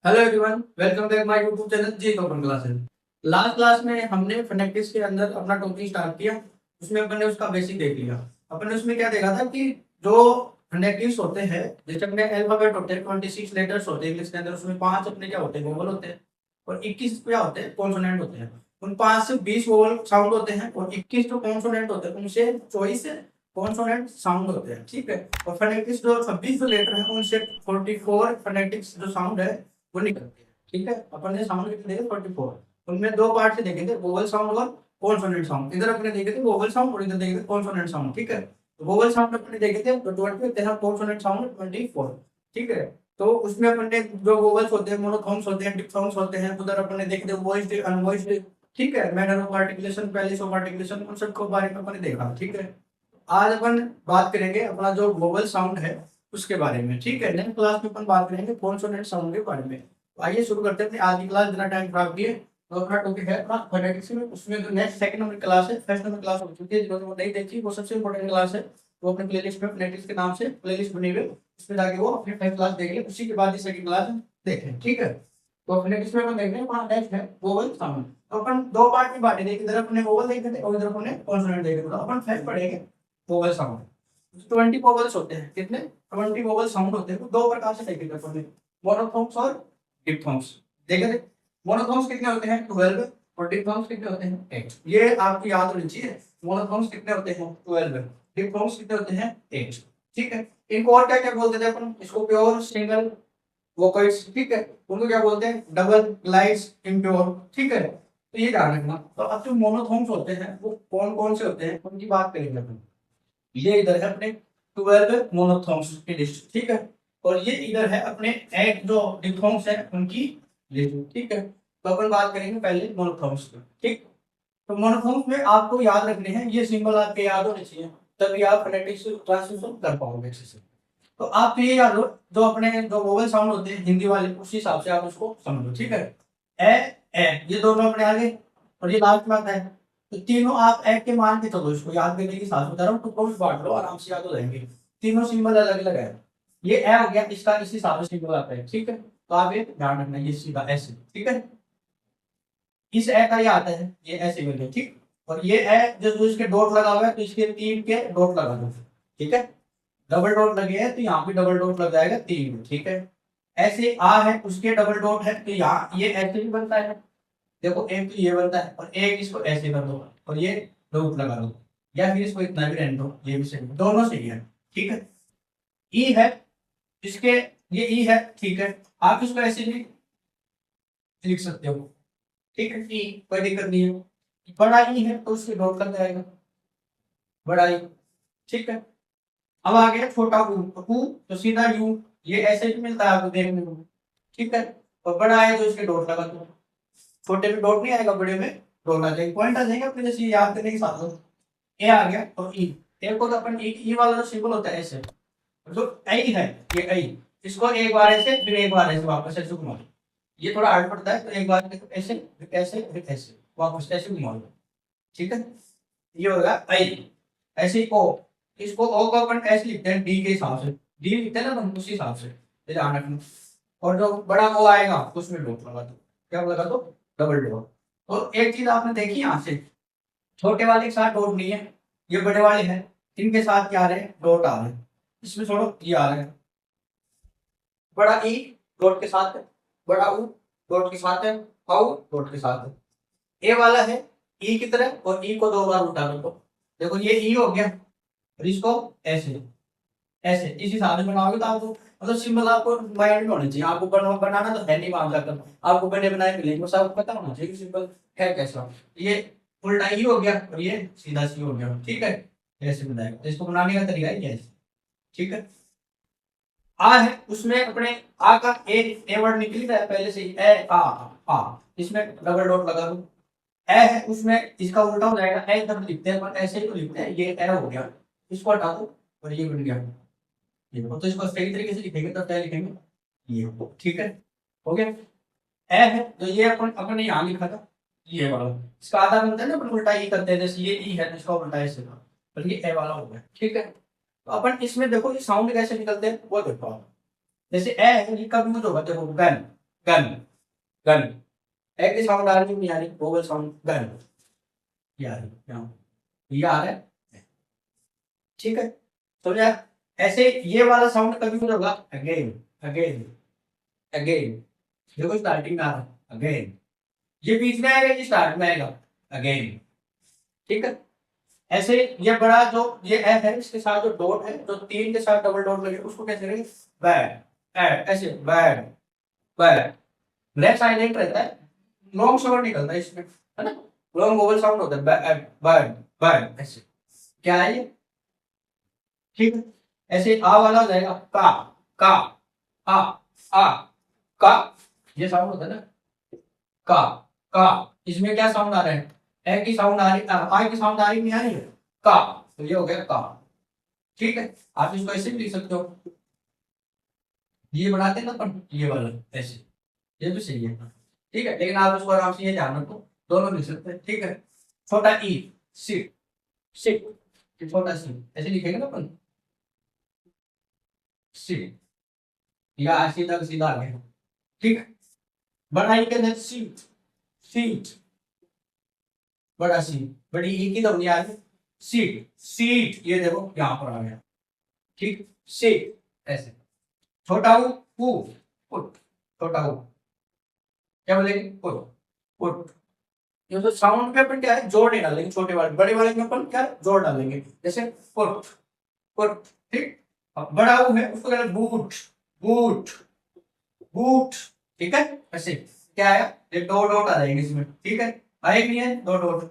Hello everyone, welcome back my YouTube channel G topper classes. Last class में हमने phonetics के अंदर अपना टॉपिक स्टार्ट किया। उसमें अपन ने उसका बेसिक देख लिया। अपन ने उसमें क्या देखा था कि जो फोनेटिक्स होते हैं, जैसे अपने अल्फाबेट होते हैं 26 लेटर्स होते हैं इंग्लिश के अंदर, उसमें 5 अपने क्या होते हैं वोवल होते हैं और 21 क्या होते हैं कॉन्सोनेंट होते हैं। उन 5 से 20 वोवल साउंड होते हैं और 21 जो कॉन्सोनेंट होते हैं उनसे 24 कॉन्सोनेंट साउंड होते हैं। ठीक है। और फोनेटिक्स जो 26 जो लेटर है उनसे 44 फोनेटिक्स जो साउंड है वो निकलते हैं। ठीक है। अपन ने साउंड कितने देखे 44। उनमें दो पार्ट से देखे थे, वोवल साउंड और कॉन्सोनेंट साउंड। इधर अपने देखे थे वोवल साउंड और इधर देखे थे कॉन्सोनेंट साउंड। ठीक है। वोवल साउंड अपने देखे थे तो 20 थे, कॉन्सोनेंट साउंड 24। ठीक है। तो उसमें अपन ने जो वोवल्स होते हैं मोनोथोन्स होते हैं डिप्थोन्स होते हैं, उधर अपन ने देखे थे वॉइस्ड अनवॉइस्ड। ठीक है। Manner of articulation palace of articulation उन सबको बारे में अपन ने देखा। ठीक है। आज अपन बात करेंगे अपना जो वोवल साउंड है उसके बारे में। ठीक है। नेक्स्ट क्लास में अपन बात करेंगे कॉन्सोनेंट साउंड के बारे में। तो आइए शुरू करते हैं अपनी आज की क्लास। बिना टाइम खराब किए तो अपना टॉपिक है अपना फोनेटिक्स में। उसमें जो नेक्स्ट सेकंड नंबर क्लास है, फर्स्ट नंबर क्लास हो चुकी है, जिन्होंने वो नहीं देखी वो सबसे इंपॉर्टेंट क्लास है। वो अपने प्लेलिस्ट में फोनेटिक्स के नाम से प्लेलिस्ट बनी हुई है, उसमें जाके वो अपनी फर्स्ट क्लास देख ले, उसी के बाद ही सेकंड क्लास देखें। ठीक है। तो फोनेटिक्स में अपन देख रहे हैं अपना नेक्स्ट है वोवल साउंड। तो अपन दो पार्ट में बांटे थे, इधर अपने वोवल देखे थे और इधर अपने कॉन्सोनेंट देखे थे। तो अपन फर्स्ट पढ़ेंगे वोवल साउंड। 20 वोवल्स होते हैं। कितने? 20 वोवल साउंड होते हैं। वो दो प्रकार से देखे थे अपन ने, मोनोथोन्स और डिप्थोन्स। देखे थे। मोनोथोन्स कितने होते हैं 12 और डिप्थोन्स कितने होते हैं 8। ये आपकी याद होनी चाहिए। मोनोथोन्स कितने होते हैं 12, डिप्थोन्स कितने होते हैं 8। ठीक है। इनको और क्या क्या बोलते थे अपन? इसको प्योर सिंगल वोकल्स। ठीक है। उनको क्या बोलते हैं? Double glides impure. ठीक है। तो ये ध्यान रखना। तो अब जो मोनोथोन्स होते हैं वो कौन कौन से होते हैं उनकी बात करेंगे अपन। ये इधर है अपने 12 मोनोथोन्स की लिस्ट। ठीक है। और ये इधर है अपने 8 जो डिप्थोन्स है उनकी लिस्ट। ठीक है। तो अपन बात करेंगे पहले मोनोथोन्स की। ठीक। तो मोनोथोन्स में आपको याद रखने हैं, ये सिंबल आपके याद होने चाहिए, तभी आप फोनेटिक्स ट्रांसलेशन कर पाओगे अच्छे से। तो आप ये याद हो, जो अपने जो वोवल साउंड होते हैं हिंदी वाले उस हिसाब से आप उसको समझो। ठीक है। ए ए ये दोनों अपने आगे और ये लास्ट में आता है। तो तीनों आप ए के मान के चलो, इसको याद करने की साथ बता रहा हूँ, टुकड़ों में बांट लो, आराम से याद हो जाएंगे। तीनों सिंबल अलग अलग है। ये ए हो गया, इसका इस हिसाब से सिंबल आता है। ठीक है। तो आप ये ध्यान रखना, ये सीधा ऐसे। ठीक है। इस ए का ये आता है, ये ऐसे करके। ठीक। और ये ए जो इसके डॉट लगा हुआ है तो इसके 3 के डॉट लगा दो। ठीक है। डबल डॉट लगे हैं तो यहाँ भी डबल डॉट लग जाएगा 3। ठीक है। ऐसे आ है उसके डबल डॉट है तो यहाँ ये ऐसे भी बनता है। देखो एक तो ये बनता है और एक इसको ऐसे कर दो और ये डॉट लगा दो, या फिर इसको इतना भी रहने दो, ये भी सही, दोनों सही है। ठीक है। ई है इसके, ये ई है। ठीक है। आप इसको ऐसे भी लिख सकते हो। ठीक है। ई कोई दिक्कत नहीं है। बड़ा ई है तो उसके डॉट लग जाएगा, बड़ा ई। ठीक है। अब आ गया छोटा u, तो u तो सीधा u, ये ऐसे भी मिलता है आपको देखने को। ठीक है। और बड़ा है तो इसके डॉट लगा दो। छोटे में डॉट नहीं आएगा, बड़े में डॉट आ जाएगा, पॉइंट आ जाएगा अपने, जैसे ये याद करने के साथ हो। ए आ गया और ई। ए को तो अपन ई वाला जो सिंबल होता है ऐसे, तो आई है, ये आई, इसको एक बार ऐसे फिर एक बार ऐसे वापस ऐसे घुमा लो। ये थोड़ा हार्ड पड़ता है तो एक बार ऐसे फिर ऐसे फिर ऐसे वापस ऐसे घुमा लो। ठीक है। ये होगा आई। ऐसे ही ओ, इसको ओ को अपन ऐसे लिखते हैं डी के हिसाब से, डी लिखते हैं ना हम उसी हिसाब से, ये ध्यान रखना। और जो बड़ा ओ आएगा उसमें डॉट लगा दो। क्या लगा दो? Double dot. और एक चीज आपने देखी यहाँ से, छोटे वाले के साथ डॉट नहीं है, ये बड़े वाले हैं, इनके साथ क्या आ रहे हैं? डॉट आ रहे हैं। इसमें छोड़ो, ये आ रहा है बड़ा ई डॉट के साथ है, बड़ा ऊ डॉट के साथ है, आउ डॉट के साथ है। ए वाला है ई की तरह और ई को दो बार उठा दो। देखो ये ई हो गया और इसको ऐसे ऐसे इस हिसाब से बनाओगे तो आपको मतलब सिंबल आपको माइंड में होना चाहिए। आपको बनाना तो है नहीं वहां जाकर, आपको बने बनाए मिलेंगे, बस आपको पता होना चाहिए कि सिंबल है कैसा। ये उल्टा ही हो गया और ये सीधा सी हो गया। ठीक है। ऐसे बनाएगा तो इसको बनाने का तरीका ही कैसे। ठीक है। आ है उसमें अपने आ का ए वर्ड निकल रहा है पहले से ही, ए आ इसमें डबल डॉट लगा दो। ए है उसमें इसका उल्टा हो जाएगा, ए इधर लिखते हैं पर ऐसे ही तो लिखते हैं, ये ए हो गया, इसको हटा दो और ये बन गया। ये देखो, तो इसको सही तरीके से लिखेंगे तो क्या लिखेंगे? ये हो। ठीक है। हो गया। ए है तो ये अपन अपन यहाँ लिखा था, ये वाला इसका आधा बनता है ना, अपन उल्टा ही करते हैं, जैसे ये ई है तो इसका उल्टा ऐसे था, बल्कि ए वाला हो गया। ठीक है। तो अपन इसमें देखो ये साउंड कैसे निकलते हैं वो देखो आप। जैसे ए है ये कब यूज होगा, देखो गन, गन, गन। एक की साउंड आ रही है, नहीं आ रही, वोवल साउंड गन, ये आ रही है, ये आ रहा है, ठीक है। तो यार ऐसे ये वाला साउंड कभी भी होगा, अगेन, अगेन, अगेन। देखो स्टार्टिंग में आ रहा है अगेन, ये बीच में आएगा, ये स्टार्ट में आएगा अगेन, ठीक है। ऐसे ये बड़ा जो ये ए है, इसके साथ जो डॉट है, जो तीन के साथ डबल डॉट लगे, उसको कैसे करेंगे, बैड, ऐसे बैड, बैड। लेफ्ट साइलेंट रहता है, लॉन्ग साउंड निकलता है इसमें, है ना, लॉन्ग वोवल साउंड होता है, बैड, बैड, बैड, ऐसे। क्या है ये, ठीक है। ऐसे आ वाला हो जाएगा, का, आ, आ, का, ये साउंड होता है ना, का, का। इसमें क्या साउंड आ रहा है, ए की साउंड आ रही, आ की साउंड आ रही, नहीं आ रही है, का, तो ये हो गया का, ठीक है। आप इसको ऐसे भी लिख सकते हो, ये बनाते हैं ना अपन, ये वाला ऐसे, ये भी सही है, ठीक है। लेकिन आप इसको आराम से ये ध्यान रखो, दोनों लिख सकते हैं, ठीक है। छोटा ई, सिट, सिट, छोटा सी ऐसे लिखेंगे ना अपन, सिट, या सीधा सीधा आ गया, ठीक है। बड़ा ई के अंदर सीट, सीट, बड़ा सी, बड़ी ई की ध्वनि आ रही, सीट, सीट, ये देखो यहाँ पर आ गया, ठीक, सीट, ऐसे। छोटा ऊ, पुट, छोटा ऊ, क्या बोलेंगे, पुट, पुट। ये तो साउंड पे अपन क्या है, जोड़ नहीं डालेंगे, छोटे वाले, बड़े वाले में अपन क्या है, जोड़ डालेंगे, जैसे पुट, पुट, ठीक। अब बड़ा ऊ है, उसको कहते हैं बूट, बूट, बूट, ठीक है। ऐसे क्या है, ये दो डॉट आ जाएंगे इसमें, ठीक है, आए नहीं है, दो डॉट।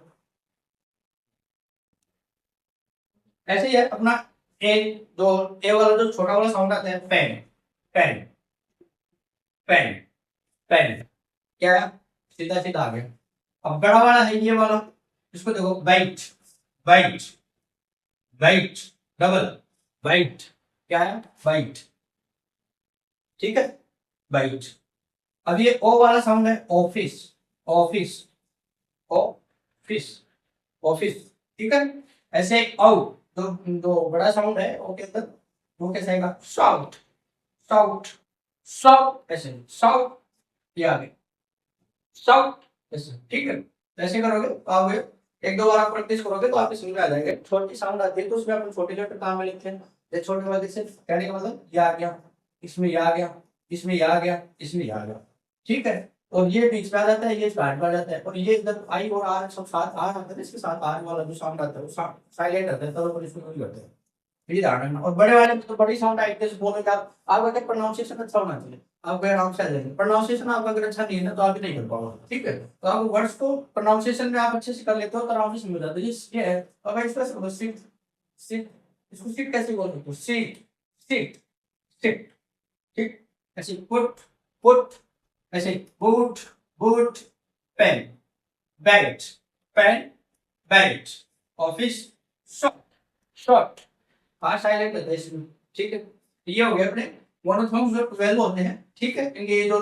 ऐसे ही है अपना ए, दो, ए वाला जो छोटा वाला साउंड आता है, पेन, पेन, पेन, पेन, क्या है, सीधा सीधा आ गया। अब बड़ा वाला है ये वाला, इसको देखो, bite, bite, bite, double, bite, क्या है, बाइट, ठीक है, बाइट। अब ये ओ वाला साउंड है, ऑफिस, ऑफिस, ऑफिस, ऑफिस, ठीक है। ऐसे औ, जो जो बड़ा साउंड है ओ के अंदर, वो कैसे आएगा, साउथ, साउथ, साउथ, ऐसे साउथ, ये आ गया, साउथ, ऐसे, ठीक है। ऐसे करोगे तो आप एक दो बार आप प्रैक्टिस करोगे तो आपको समझ में आ जाएगा। छोटी साउंड आती है तो उसमें अपन छोटे छोटे काम में लिखते हैं, ये छोटे वाले से कहने का मतलब ये आ गया, इसमें ये आ गया, इसमें ये आ गया, इसमें ये आ गया, ठीक है। और ये बीच में आ जाता है, ये स्टार्ट में आ जाता है, और ये इधर आई और आर सब साथ आ आता है, इसके साथ आर वाला जो साउंड आता है वो साइलेंट रहता है, तब अपन इसको नहीं करते हैं, ये ध्यान रखना। और बड़े वाले में तो बड़ी साउंड आई जैसे बोलोगे आप, आपका क्या प्रोनाउंसिएशन अच्छा होना चाहिए, आपका आराम से आ जाएंगे। प्रोनाउंसिएशन आपका अगर अच्छा नहीं है ना तो आप नहीं कर पाओगे, ठीक है। तो आप वर्ड्स को प्रोनाउंसिएशन में आप अच्छे से कर लेते हो तो आराम से समझ जाते हो, ये है। अगर इसका सीट, सीट, इसको सीट कैसे बोल सकते हो, सीट, सीट, सीट, ठीक। ऐसे पुट, पुट, ऐसे boot, boot, pen, bat, pen, bat, office, shot, shot, हाँ साइलेंट रहता है इसमें, ठीक है। ये हो गया अपने मोनोथोन्स जो 12 होते हैं, ठीक है। इनके ये जो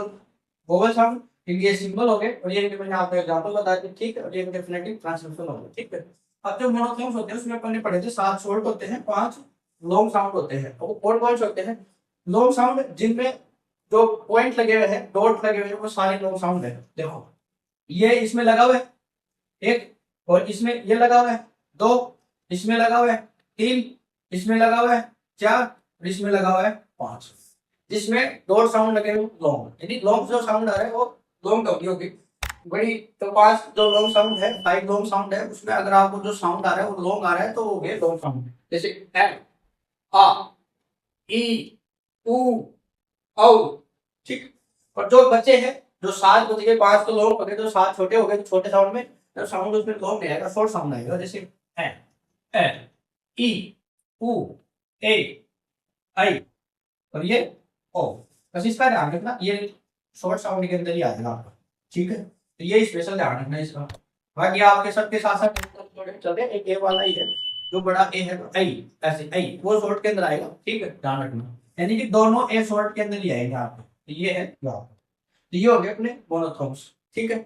वोवल साउंड, इनके सिंबल हो गए, और ये इनके मैंने आपको एग्जांपल बता दिए, ठीक है। और ये इनके फोनेटिक ट्रांसलेशन हो गए, ठीक है। अब जो मोनोथोन्स होते हैं उसमें अपन ने पढ़े थे 7 शॉर्ट होते हैं, 5 लॉन्ग साउंड होते हैं। और कौन से होते हैं लॉन्ग साउंड, जिनमें जो पॉइंट लगे हुए हैं, डॉट लगे हुए हैं, वो सारे लॉन्ग साउंड है। देखो ये इसमें लगा हुआ है एक, और इसमें ये लगा हुआ है दो, इसमें लगा हुआ है तीन, इसमें लगा हुआ है चार, और इसमें लगा हुआ है पांच। जिसमें डॉट साउंड लगे हुए लॉन्ग, यानी लॉन्ग जो साउंड आ रहा है वो लॉन्ग होगी बड़ी। तो पांच जो लॉन्ग साउंड है, 5 लॉन्ग साउंड है, उसमें अगर आपको जो साउंड आ रहा है वो लॉन्ग आ रहा है तो वो हो गया लॉन्ग साउंड। जैसे ए, आ, ई, उ, औ, ठीक। और जो बचे हैं, जो 7 बच गए, 5 तो लॉन्ग हो गए, तो 7 छोटे हो गए, तो छोटे साउंड में तो साउंड उसमें लॉन्ग नहीं आएगा, शॉर्ट साउंड आएगा। जैसे ए, ए, ई, उ, ए, आई, और ये ओ। बस इसका ध्यान रखना, ये शॉर्ट साउंड के अंदर ही आएगा आपका, ठीक है। तो ये स्पेशल ध्यान रखना इसका। बाकी आपके सबके साथ साथ चलते हैं, एक ए वाला ही है जो बड़ा ए है, आई, ऐसे आई वो शॉर्ट के अंदर आएगा, ठीक है, ध्यान रखना। यानी कि दोनों ए शॉर्ट के अंदर ही आएंगे आपको। तो ये है यहाँ पर। तो ये हो गए अपने मोनोथोन्स, ठीक है।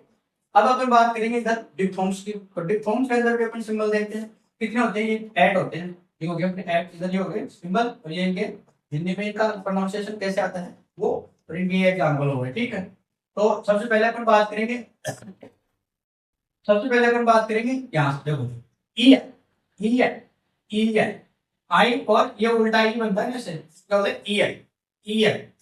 अब अपन बात करेंगे इधर डिप्थोन्स की। तो डिप्थोन्स के अंदर भी अपन सिंबल देखते हैं, कितने होते हैं, ये 8 होते हैं। ये हो गया अपने 8, इधर ये हो गए सिंबल, और ये इनके हिंदी में इनका प्रोनाउंसिएशन कैसे आता है वो, और इनके एग्जाम्पल हो गए, ठीक है। तो सबसे पहले अपन बात करेंगे यहाँ से, देखो ई है, ई है, ई है, आई, और ये उल्टा ही बनता है जैसे, क्या बोलते हैं, ई है, ई है,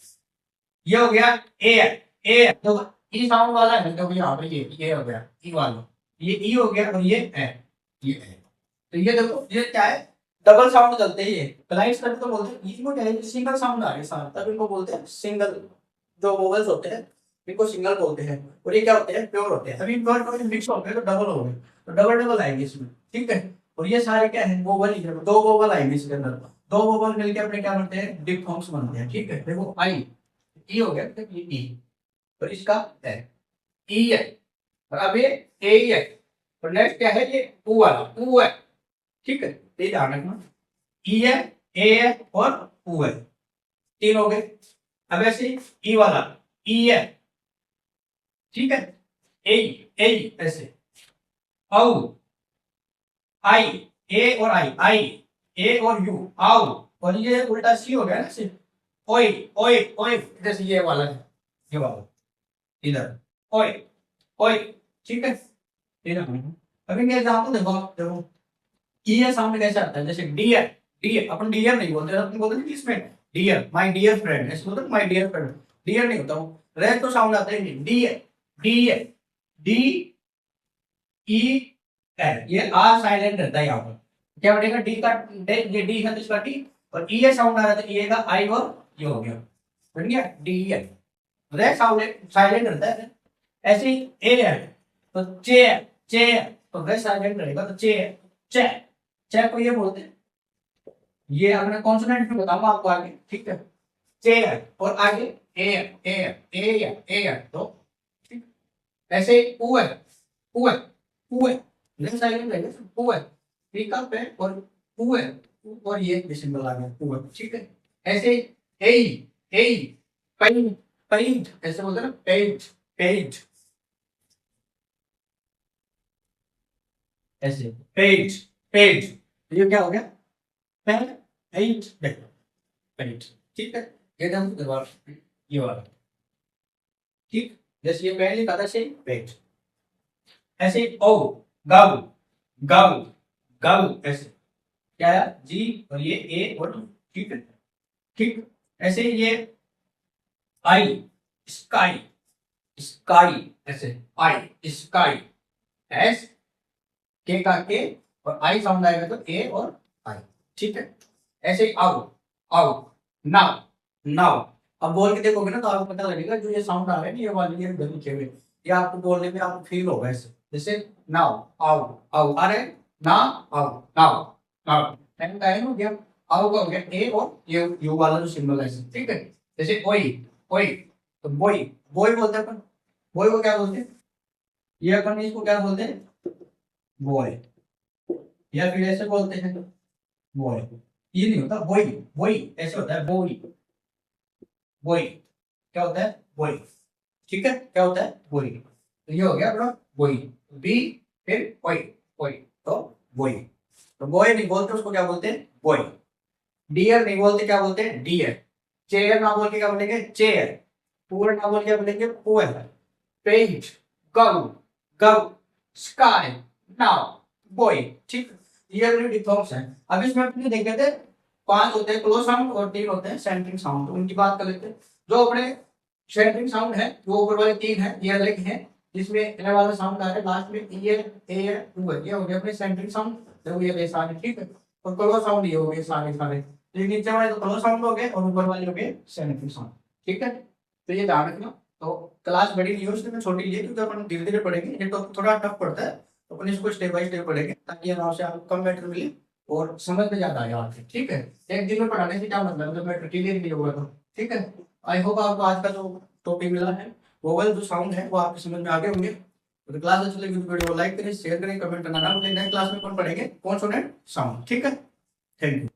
ये हो गया ए है, ए है, तो ई साउंड वाला है, देखो यहाँ पे ये हो गया ई वाला, ये ई हो गया, और ये है, ये है। तो ये देखो ये क्या है, डबल साउंड चलते हैं ये, क्लाइंट्स करके तो बोलते हैं, इनको क्या है, सिंगल साउंड आ रही है साथ, तब इनको बोलते हैं सिंगल, जो वोवेल्स होते हैं इनको सिंगल बोलते हैं, और ये क्या होते हैं, प्योर होते हैं। अभी प्योर प्योर मिक्स हो गए तो डबल हो गए, तो डबल डबल आएंगे इसमें, ठीक है। और ये सारे क्या है, वोवल ही है, दो वोवल आएंगे इसके अंदर, दो वोवल मिलके अपने क्या बनते हैं, डिप्थॉन्ग्स बनते हैं, ठीक है। देखो आई, ई हो गया, तो ये ई, और इसका है ई है, और अब ये ए ही है, और नेक्स्ट क्या है, ये ऊ वाला, ऊ है, ठीक है। ये ध्यान रखना, ई है, ए है, और ऊ है, तीन हो गए। अब ऐसे ई वाला, ई है, ठीक है, ए, ए ऐसे, औ, आई, ए और आई, ए और यू, आओ, और ये उल्टा सी हो गया ना सिर्फ, ओए, ओए, ओए, जैसे ये वाला है, ये वाला इधर, ओए, ओए, ठीक है। इधर अभी क्या एग्जांपल देखो, देखो ई है साउंड कैसे आता है, जैसे डियर, डियर अपन डियर नहीं बोलते, अपन बोलते हैं इसमें डियर, माय डियर फ्रेंड, ऐसे बोलते हैं माय डियर फ्रेंड, डियर नहीं होता वो, रेड तो साउंड आता है dear, dear, D E L, ये आर साइलेंट रहता है यहाँ पर, क्या बनेगा, डी का, ये डी है तो इसका टी, और ई ए साउंड आ रहा था, ई ए का आई, और ये हो गया, बन गया D E L, red sound silent रहता है। ऐसे ही ए है तो चे, चे, तो रेड साइलेंट रहेगा, तो चे, चे, चे को ये बोलते हैं, ये अपने कॉन्सोनेंट में बताऊंगा आपको आगे, ठीक है। चे है, और आगे ए है, ए है, ए है, ए है, तो ठीक। ऐसे ही ऊ है, ऊ है, ऊ है, लेफ्ट साइड में रहेगा, ऊ है, ठीक है, और ऊ है, और ये सिंबल आ गया ऊ है, ठीक है। ऐसे ए, ए, पेंट, पेंट, ऐसे बोलते हैं ना, पेंट, पेंट, ऐसे पेंट, पेंट, ये क्या हो गया, पेंट, पेंट, पेंट, ठीक है। ये हम दोबारा ये वाला, ठीक, जैसे ये पहले लिखा था से पेंट, ऐसे ओ, गव, गव, गव, ऐसे क्या है, जी, और ये ए और टी, ठीक है, ठीक। ऐसे ये आई, स्काई, स्काई, ऐसे आई, स्काई, एस, के का के, और आई साउंड आएगा तो ए और आई, ठीक है। ऐसे ही आओ, आओ, नाउ, नाउ, अब बोल के देखोगे ना तो आपको पता लगेगा जो ये साउंड आ रहा है ना, ये वाली ये इधर लिखे हुए, ये आपको बोलने में आपको फील होगा ऐसे, जैसे नाउ, आओ, आओ, अरे ना, आओ, नाउ, नाउ, एन का एन हो गया, आओ का हो गया ए, और ये यू वाला जो सिंबल है, ठीक है। जैसे ओई, ओई, तो बोई, बोई बोलते हैं अपन, बोई को क्या बोलते हैं, ये अपन इसको क्या बोलते हैं, बॉय, या फिर ऐसे बोलते हैं बॉय, ये नहीं होता बॉय, बॉय ऐसे होता है बॉय, बॉय क्या होता है, बॉय, ठीक है, क्या होता है बॉय, तो ये हो गया अपना बॉय, बी, फिर बॉय, बॉय, तो बॉय, तो बॉय नहीं बोलते उसको क्या बोलते हैं, बॉय। डियर नहीं बोलते, क्या बोलते हैं, डियर। चेयर ना बोल के क्या बोलेंगे, चेयर। पूर ना बोल के बोलेंगे पुअर। पेंट, गव, गव, स्काई, नाउ, बॉय, ठीक। ये अपने डिफॉल्ट्स हैं। अब इसमें अपने देखे थे 5 होते हैं क्लोज साउंड और 3 होते हैं सेंटरिंग साउंड, तो उनकी बात कर लेते हैं। जो अपने सेंटरिंग साउंड है वो ऊपर वाले 3 है, ये अलग है, जिसमें ए वाला साउंड आ रहा है लास्ट में, ई है, ए है, ऊ है, ये हो गया अपने सेंटरिंग साउंड, तो ये सारे ठीक है। और क्लोज साउंड ये हो गए सारे सारे, तो नीचे वाले तो क्लोज साउंड हो गए और ऊपर वाले हो गए सेंटरिंग साउंड, ठीक है। तो ये ध्यान रखना। तो क्लास बड़ी नहीं है उसमें छोटी है, क्योंकि अपन धीरे धीरे पढ़ेंगे, ये तो थोड़ा टफ पड़ता है, तो अपन इसको स्टेप बाय स्टेप पढ़ेंगे ताकि आराम से आपको कम मैटर मिले और समझ में ज्यादा आए आपके, ठीक है। एक दिन में पढ़ाने से क्या मतलब, जब मैटर क्लियर नहीं होगा तो, ठीक है। आई होप आपको आज का जो टॉपिक मिला है, वोवल जो साउंड है वो आपके समझ में आ गए होंगे। तो क्लास अच्छी लगी तो वीडियो को लाइक करें, शेयर करें, कमेंट करना ना भूलें। नेक्स्ट क्लास में कौन पढ़ेंगे, कॉन्सोनेंट साउंड, ठीक है। Thank you.